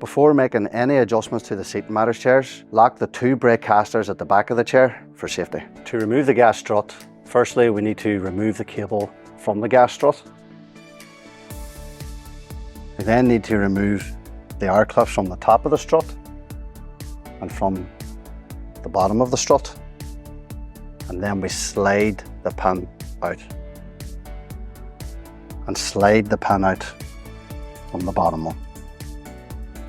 Before making any adjustments to the seat in matters chairs, lock the 2 brake casters at the back of the chair for safety. To remove the gas strut, firstly we need to remove the cable from the gas strut. We then need to remove the R clips from the top of the strut and from the bottom of the strut, and then we slide the pin out and slide the pin out from the bottom one.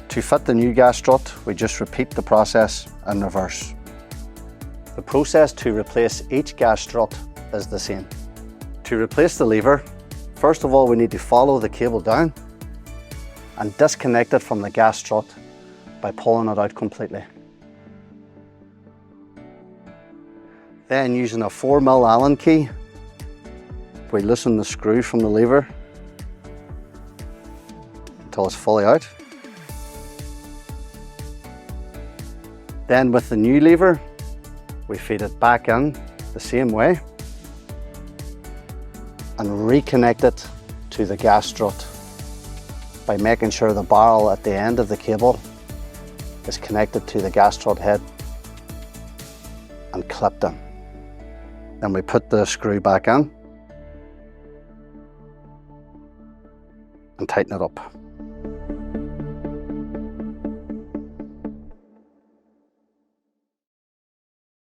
To fit the new gas strut, we just repeat the process in reverse. The process to replace each gas strut is the same. To replace the lever, first of all we need to follow the cable down and disconnect it from the gas strut by pulling it out completely. Then using a 4mm Allen key, we loosen the screw from the lever until it's fully out. Then with the new lever, we feed it back in the same way and reconnect it to the gas strut by making sure the barrel at the end of the cable is connected to the gas strut head and clipped in. Then we put the screw back in and tighten it up.